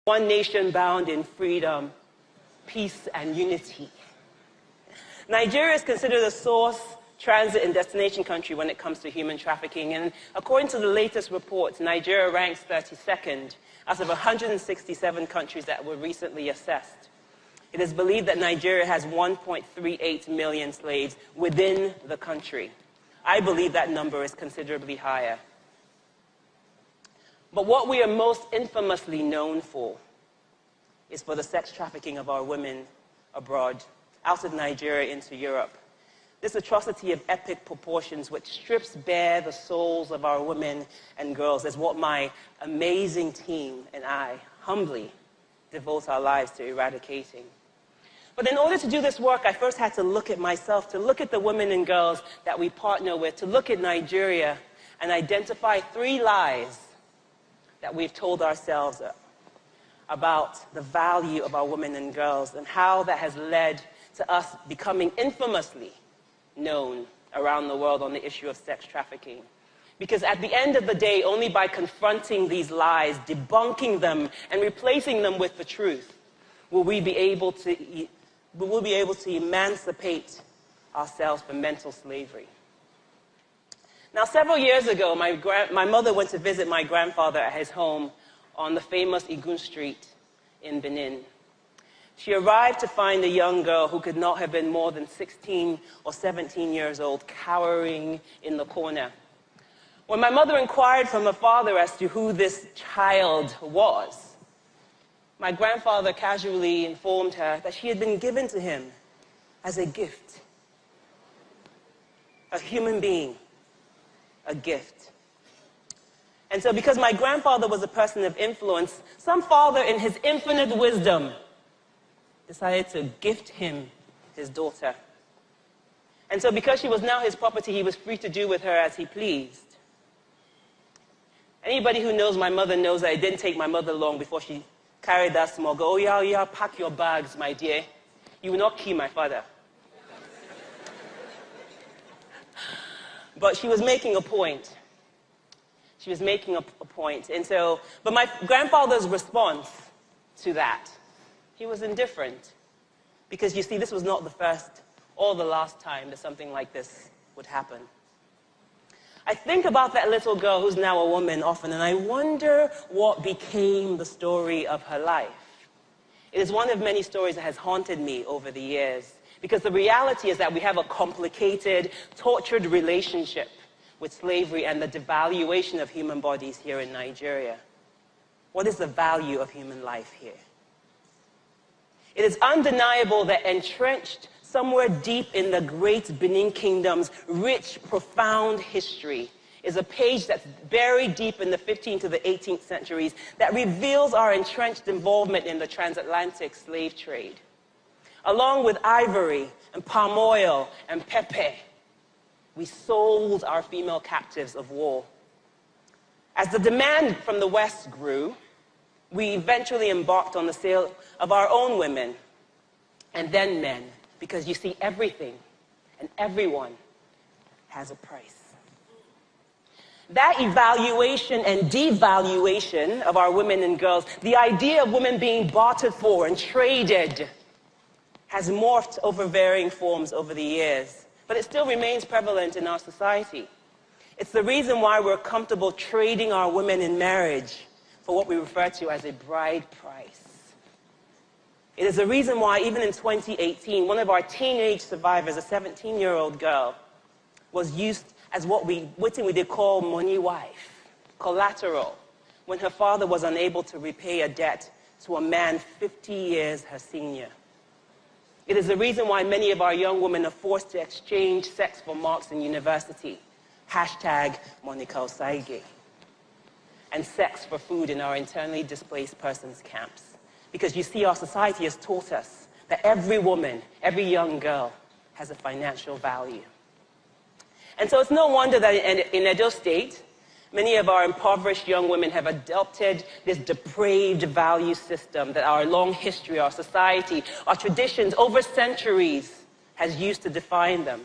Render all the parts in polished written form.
one nation bound in freedom, peace, and unity. Nigeria is considered a source, transit, and destination country when it comes to human trafficking. And according to the latest reports, Nigeria ranks 32nd out of 167 countries that were recently assessed. It is believed that Nigeria has 1.38 million slaves within the country. I believe that number is considerably higher. But what we are most infamously known for is for the sex trafficking of our women abroad, out of Nigeria into Europe. This atrocity of epic proportions which strips bare the souls of our women and girls is what my amazing team and I humbly devote our lives to eradicating. But in order to do this work, I first had to look at myself, to look at the women and girls that we partner with, to look at Nigeria and identify 3 lies that we've told ourselves about the value of our women and girls and how that has led to us becoming infamously known around the world on the issue of sex trafficking. Because at the end of the day, only by confronting these lies, debunking them, and replacing them with the truth, will we be able to emancipate ourselves from mental slavery. Now, several years ago, my mother went to visit my grandfather at his home on the famous Igun Street in Benin. She arrived to find a young girl who could not have been more than 16 or 17 years old, cowering in the corner. When my mother inquired from her father as to who this child was, my grandfather casually informed her that she had been given to him as a gift. A human being, a gift. And so because my grandfather was a person of influence, some father in his infinite wisdom decided to gift him his daughter. And so because she was now his property, he was free to do with her as he pleased. Anybody who knows my mother knows that it didn't take my mother long before she carried that small girl. Oh yeah, pack your bags, my dear. You will not kill my father. But she was making a point. She was making a point. And so, but my grandfather's response to that, he was indifferent. Because you see, this was not the first or the last time that something like this would happen. I think about that little girl who's now a woman often, and I wonder what became the story of her life. It is one of many stories that has haunted me over the years. Because the reality is that we have a complicated, tortured relationship with slavery and the devaluation of human bodies here in Nigeria. What is the value of human life here? It is undeniable that entrenched somewhere deep in the great Benin Kingdom's rich, profound history is a page that's buried deep in the 15th to the 18th centuries that reveals our entrenched involvement in the transatlantic slave trade. Along with ivory and palm oil and pepper, we sold our female captives of war. As the demand from the West grew, we eventually embarked on the sale of our own women and then men, because you see, everything and everyone has a price. That evaluation and devaluation of our women and girls, the idea of women being bartered for and traded, has morphed over varying forms over the years, but it still remains prevalent in our society. It's the reason why we're comfortable trading our women in marriage for what we refer to as a bride price. It is the reason why, even in 2018, one of our teenage survivors, a 17-year-old girl, was used as what we did call money wife, collateral, when her father was unable to repay a debt to a man 50 years her senior. It is the reason why many of our young women are forced to exchange sex for marks in university, hashtag Monica Osaige, and sex for food in our internally displaced persons camps. Because you see, our society has taught us that every woman, every young girl has a financial value. And so it's no wonder that in Edo State, many of our impoverished young women have adopted this depraved value system that our long history, our society, our traditions over centuries has used to define them.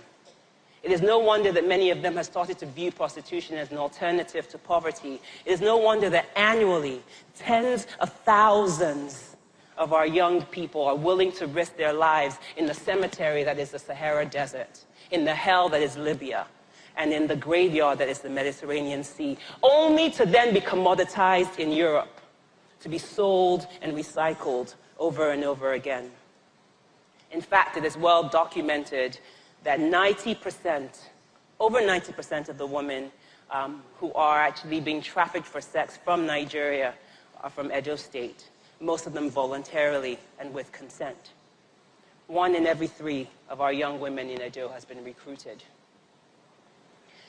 It is no wonder that many of them have started to view prostitution as an alternative to poverty. It is no wonder that annually, tens of thousands of our young people are willing to risk their lives in the cemetery that is the Sahara Desert, in the hell that is Libya, and in the graveyard that is the Mediterranean Sea, only to then be commoditized in Europe, to be sold and recycled over and over again. In fact, it is well documented that 90%, over 90% of the women who are actually being trafficked for sex from Nigeria are from Edo State, most of them voluntarily and with consent. 1 in every 3 of our young women in Edo has been recruited.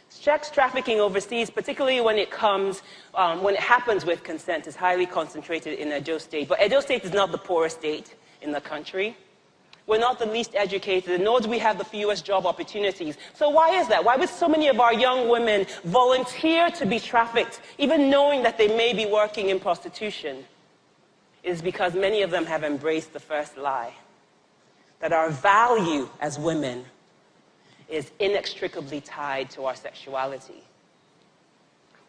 Sex trafficking overseas, particularly when it happens with consent, is highly concentrated in Edo State. But Edo State is not the poorest state in the country. We're not the least educated, nor do we have the fewest job opportunities. So why is that? Why would so many of our young women volunteer to be trafficked, even knowing that they may be working in prostitution? It is because many of them have embraced the first lie, that our value as women is inextricably tied to our sexuality.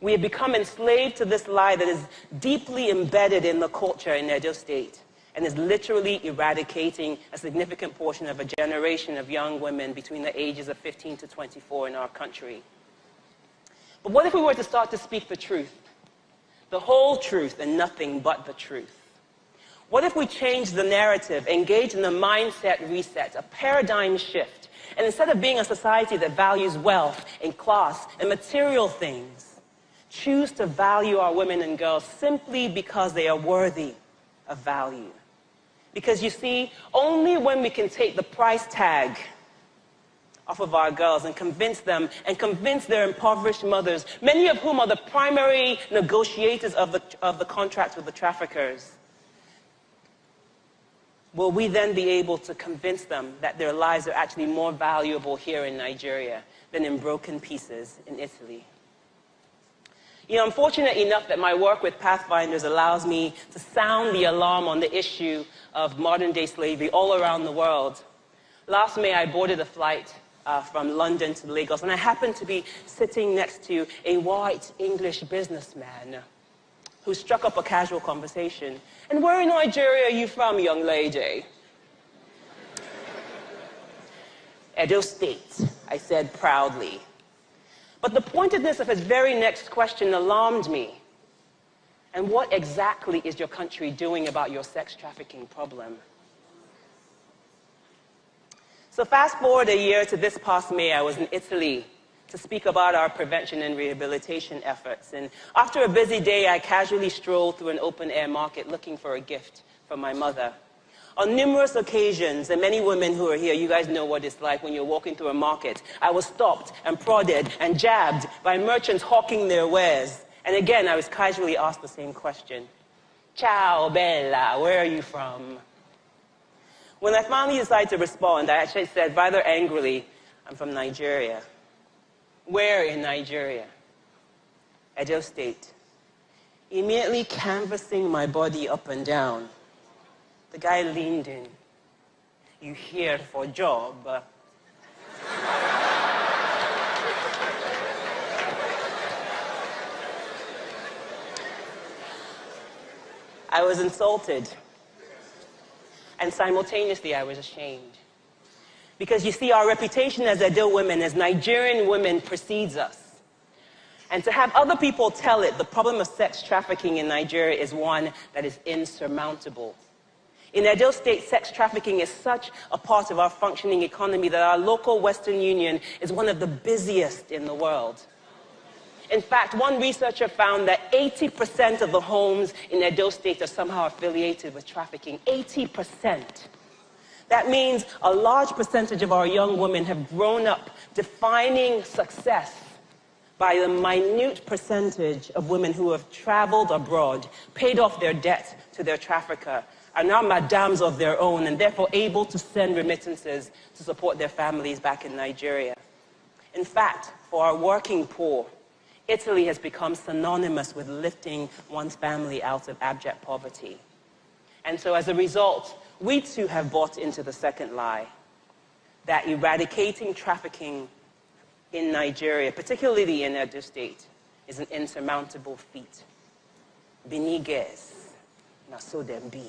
We have become enslaved to this lie that is deeply embedded in the culture in Edo State, and is literally eradicating a significant portion of a generation of young women between the ages of 15 to 24 in our country. But what if we were to start to speak the truth, the whole truth and nothing but the truth? What if we change the narrative, engage in a mindset reset, a paradigm shift, and instead of being a society that values wealth and class and material things, choose to value our women and girls simply because they are worthy of value? Because you see, only when we can take the price tag off of our girls and convince them and convince their impoverished mothers, many of whom are the primary negotiators of the contracts with the traffickers, will we then be able to convince them that their lives are actually more valuable here in Nigeria than in broken pieces in Italy? You know, I'm fortunate enough that my work with Pathfinders allows me to sound the alarm on the issue of modern-day slavery all around the world. Last May, I boarded a flight from London to Lagos, and I happened to be sitting next to a white English businessman who struck up a casual conversation. "And where in Nigeria are you from, young lady?" "Edo State," I said proudly. But the pointedness of his very next question alarmed me. "And what exactly is your country doing about your sex trafficking problem?" So fast forward a year to this past May, I was in Italy to speak about our prevention and rehabilitation efforts. And after a busy day, I casually strolled through an open-air market looking for a gift for my mother. On numerous occasions, and many women who are here, you guys know what it's like when you're walking through a market. I was stopped and prodded and jabbed by merchants hawking their wares. And again, I was casually asked the same question. "Ciao, Bella, where are you from?" When I finally decided to respond, I actually said rather angrily, "I'm from Nigeria." "Where in Nigeria?" "Edo State." Immediately canvassing my body up and down, the guy leaned in. "You here for job?" I was insulted. And simultaneously, I was ashamed. Because you see, our reputation as Edo women, as Nigerian women, precedes us. And to have other people tell it, the problem of sex trafficking in Nigeria is one that is insurmountable. In Edo State, sex trafficking is such a part of our functioning economy that our local Western Union is one of the busiest in the world. In fact, one researcher found that 80% of the homes in Edo State are somehow affiliated with trafficking. 80%. That means a large percentage of our young women have grown up defining success by the minute percentage of women who have traveled abroad, paid off their debt to their trafficker, are now madames of their own and therefore able to send remittances to support their families back in Nigeria. In fact, for our working poor, Italy has become synonymous with lifting one's family out of abject poverty. And so as a result, we too have bought into the second lie, that eradicating trafficking in Nigeria, particularly in Edo State, is an insurmountable feat. Beniges, na so dem be.